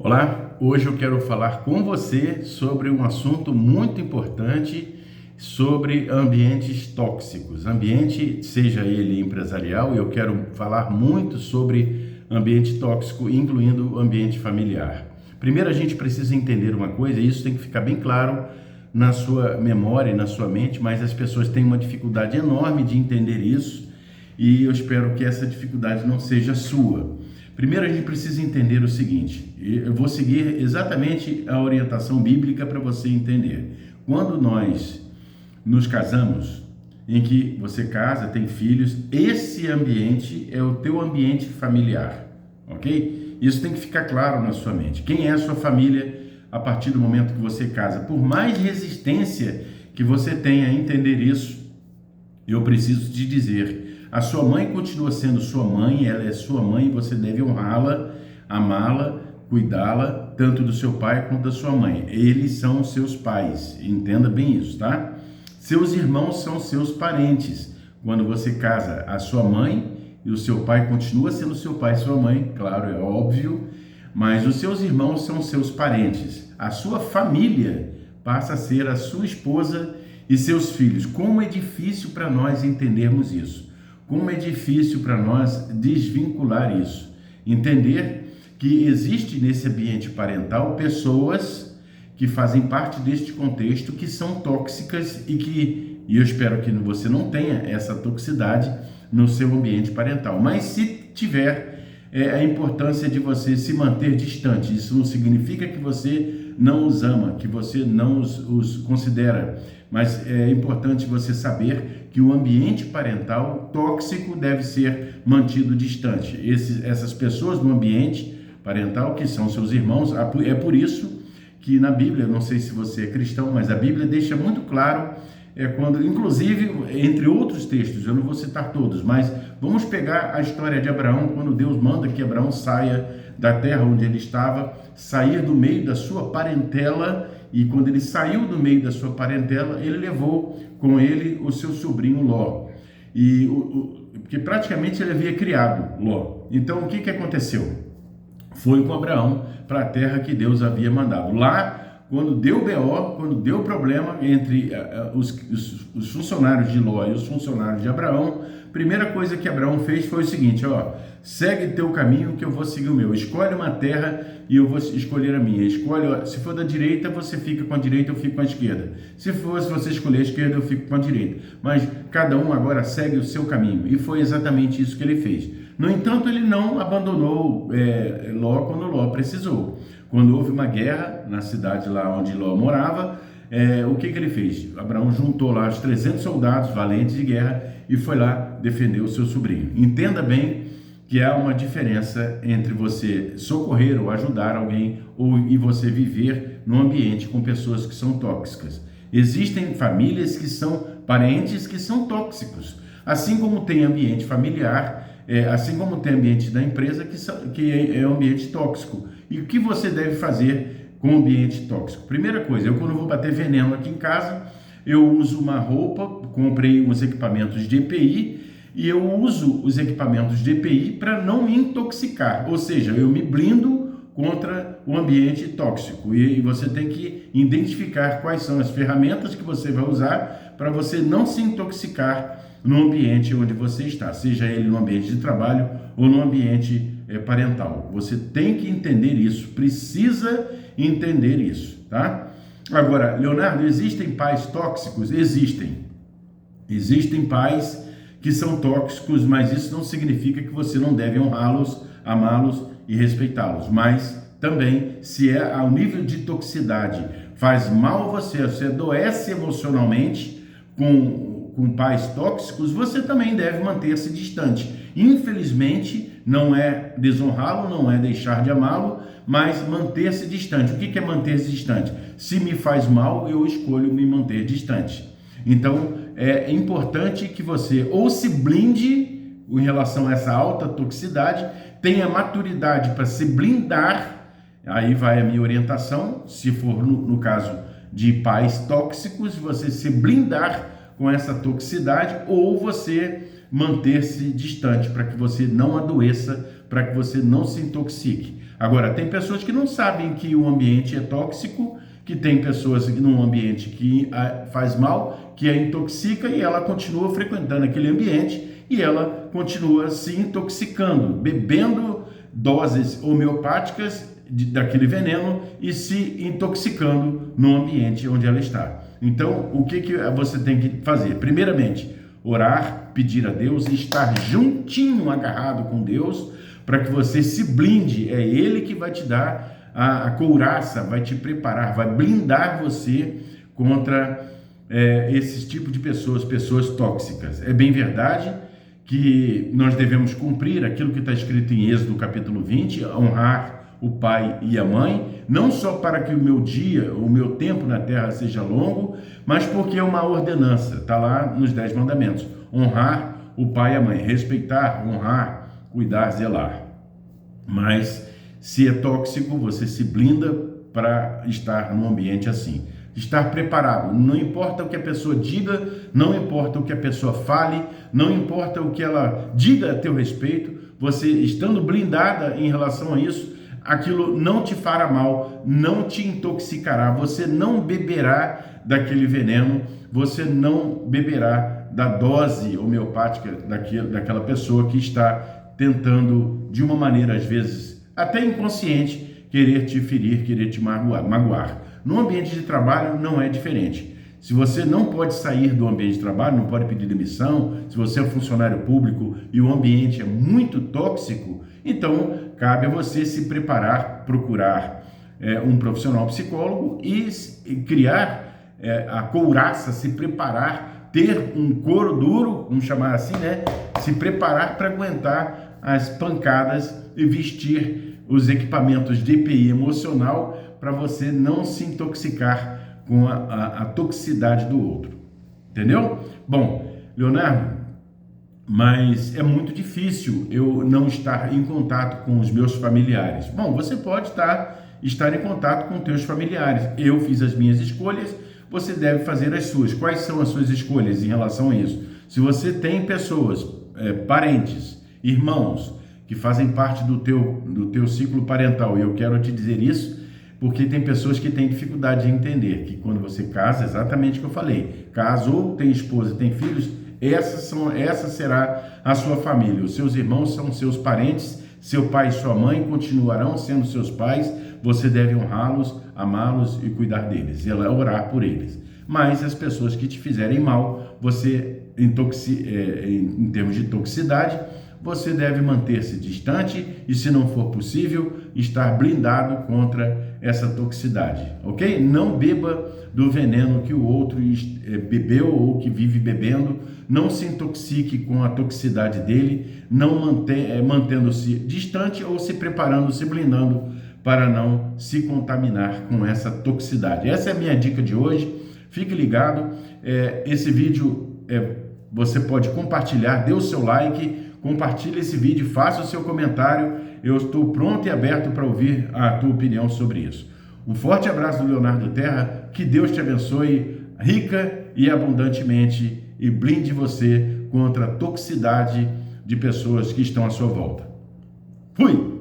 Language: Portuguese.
Olá, hoje eu quero falar com você sobre um assunto muito importante, sobre ambientes tóxicos. Ambiente, seja ele empresarial, eu quero falar muito sobre ambiente tóxico, incluindo o ambiente familiar. Primeiro a gente precisa entender uma coisa, e isso tem que ficar bem claro na sua memória e na sua mente, mas as pessoas têm uma dificuldade enorme de entender isso, e eu espero que essa dificuldade não seja sua. Primeiro a gente precisa entender o seguinte, eu vou seguir exatamente a orientação bíblica para você entender. Quando nós nos casamos, em que você casa, tem filhos, esse ambiente é o teu ambiente familiar, ok? Isso tem que ficar claro na sua mente. Quem é a sua família a partir do momento que você casa? Por mais resistência que você tenha a entender isso, eu preciso te dizer, a sua mãe continua sendo sua mãe, ela é sua mãe e você deve honrá-la, amá-la, cuidá-la, tanto do seu pai quanto da sua mãe. Eles são os seus pais, entenda bem isso, tá? Seus irmãos são seus parentes. Quando você casa, a sua mãe e o seu pai continua sendo seu pai e sua mãe, claro, é óbvio, mas os seus irmãos são seus parentes. A sua família passa a ser a sua esposa e seus filhos. Como é difícil para nós entendermos isso. Como é difícil para nós desvincular isso. Entender que existe nesse ambiente parental pessoas que fazem parte deste contexto que são tóxicas e eu espero que você não tenha essa toxicidade no seu ambiente parental. Mas se tiver, a importância de você se manter distante. Isso não significa que você não os ama, que você não os considera, mas é importante você saber que o ambiente parental tóxico deve ser mantido distante. Essas pessoas no ambiente parental, que são seus irmãos, é por isso que na Bíblia, não sei se você é cristão, mas a Bíblia deixa muito claro, quando, inclusive, entre outros textos, eu não vou citar todos, mas vamos pegar a história de Abraão, quando Deus manda que Abraão saia da terra onde ele estava, sair do meio da sua parentela, e quando ele saiu do meio da sua parentela, ele levou com ele o seu sobrinho Ló, porque praticamente ele havia criado Ló. Então o que aconteceu? Foi com Abraão para a terra que Deus havia mandado. Lá, quando deu BO, quando deu problema entre os funcionários de Ló e os funcionários de Abraão, a primeira coisa que Abraão fez foi o seguinte, segue teu caminho que eu vou seguir o meu. Escolhe uma terra e eu vou escolher a minha. Escolhe, se for da direita, você fica com a direita, eu fico com a esquerda. Se você escolher a esquerda, eu fico com a direita. Mas cada um agora segue o seu caminho. E foi exatamente isso que ele fez. No entanto, ele não abandonou Ló quando Ló precisou. Quando houve uma guerra na cidade lá onde Ló morava, o que ele fez? Abraão juntou lá os 300 soldados valentes de guerra e foi lá defender o seu sobrinho. Entenda bem que há uma diferença entre você socorrer ou ajudar alguém e você viver num ambiente com pessoas que são tóxicas. Existem famílias que são parentes que são tóxicos, assim como tem ambiente familiar, assim como tem ambiente da empresa que é um ambiente tóxico. E o que você deve fazer com o ambiente tóxico? Primeira coisa, eu quando vou bater veneno aqui em casa, eu uso uma roupa, comprei uns equipamentos de EPI, e eu uso os equipamentos de EPI para não me intoxicar, ou seja, eu me blindo contra o ambiente tóxico. E você tem que identificar quais são as ferramentas que você vai usar para você não se intoxicar no ambiente onde você está, seja ele no ambiente de trabalho ou no ambiente parental. Você tem que entender isso, precisa entender isso, tá? Agora, Leonardo, existem pais tóxicos? Existem. Existem pais que são tóxicos, mas isso não significa que você não deve honrá-los, amá-los e respeitá-los. Mas também, se ao nível de toxicidade faz mal você adoece emocionalmente com pais tóxicos, você também deve manter-se distante. Infelizmente, não é desonrá-lo, não é deixar de amá-lo, mas manter-se distante. O que é manter-se distante? Se me faz mal, eu escolho me manter distante. Então, é importante que você ou se blinde em relação a essa alta toxicidade, tenha maturidade para se blindar, aí vai a minha orientação, se for no caso de pais tóxicos, você se blindar com essa toxicidade ou você manter-se distante para que você não adoeça, para que você não se intoxique. Agora, tem pessoas que não sabem que o ambiente é tóxico, que tem pessoas num ambiente que faz mal, que a intoxica e ela continua frequentando aquele ambiente e ela continua se intoxicando, bebendo doses homeopáticas daquele veneno e se intoxicando no ambiente onde ela está. Então, o que você tem que fazer? Primeiramente, orar, pedir a Deus e estar juntinho, agarrado com Deus, para que você se blinde. É Ele que vai te dar a couraça, vai te preparar, vai blindar você contra esses tipos de pessoas tóxicas. É bem verdade que nós devemos cumprir aquilo que está escrito em Êxodo capítulo 20, honrar o pai e a mãe, não só para que o meu dia, o meu tempo na terra seja longo, mas porque é uma ordenança, está lá nos 10 mandamentos, honrar o pai e a mãe, respeitar, honrar, cuidar, zelar. Mas se é tóxico, você se blinda para estar num ambiente assim. Estar preparado, não importa o que a pessoa diga, não importa o que a pessoa fale, não importa o que ela diga a teu respeito, você estando blindada em relação a isso, aquilo não te fará mal, não te intoxicará, você não beberá daquele veneno, você não beberá da dose homeopática daquela pessoa que está tentando, de uma maneira às vezes até inconsciente, querer te ferir, querer te magoar. No ambiente de trabalho não é diferente. Se você não pode sair do ambiente de trabalho, não pode pedir demissão, se você é funcionário público e o ambiente é muito tóxico, então cabe a você se preparar, procurar um profissional psicólogo e criar a couraça, se preparar, ter um couro duro, vamos chamar assim, né? Se preparar para aguentar as pancadas e vestir os equipamentos de EPI emocional para você não se intoxicar com a toxicidade do outro. Entendeu? Bom, Leonardo, mas é muito difícil eu não estar em contato com os meus familiares. Bom, você pode estar em contato com teus familiares. Eu fiz as minhas escolhas, você deve fazer as suas. Quais são as suas escolhas em relação a isso? Se você tem pessoas, parentes, irmãos, que fazem parte do teu ciclo parental, e eu quero te dizer isso, porque tem pessoas que têm dificuldade de entender que quando você casa, exatamente o que eu falei, casou, tem esposa, tem filhos, essa será a sua família. Os seus irmãos são seus parentes, seu pai e sua mãe continuarão sendo seus pais, você deve honrá-los, amá-los e cuidar deles, e orar por eles. Mas as pessoas que te fizerem mal, você, em termos de toxicidade, você deve manter-se distante e, se não for possível, estar blindado contra essa toxicidade, ok? Não beba do veneno que o outro bebeu ou que vive bebendo, não se intoxique com a toxicidade dele, não mantendo-se distante ou se preparando, se blindando para não se contaminar com essa toxicidade. Essa é a minha dica de hoje, fique ligado, esse vídeo você pode compartilhar, dê o seu like, compartilhe esse vídeo, faça o seu comentário, eu estou pronto e aberto para ouvir a tua opinião sobre isso. Um forte abraço do Leonardo Terra, que Deus te abençoe rica e abundantemente e blinde você contra a toxicidade de pessoas que estão à sua volta. Fui!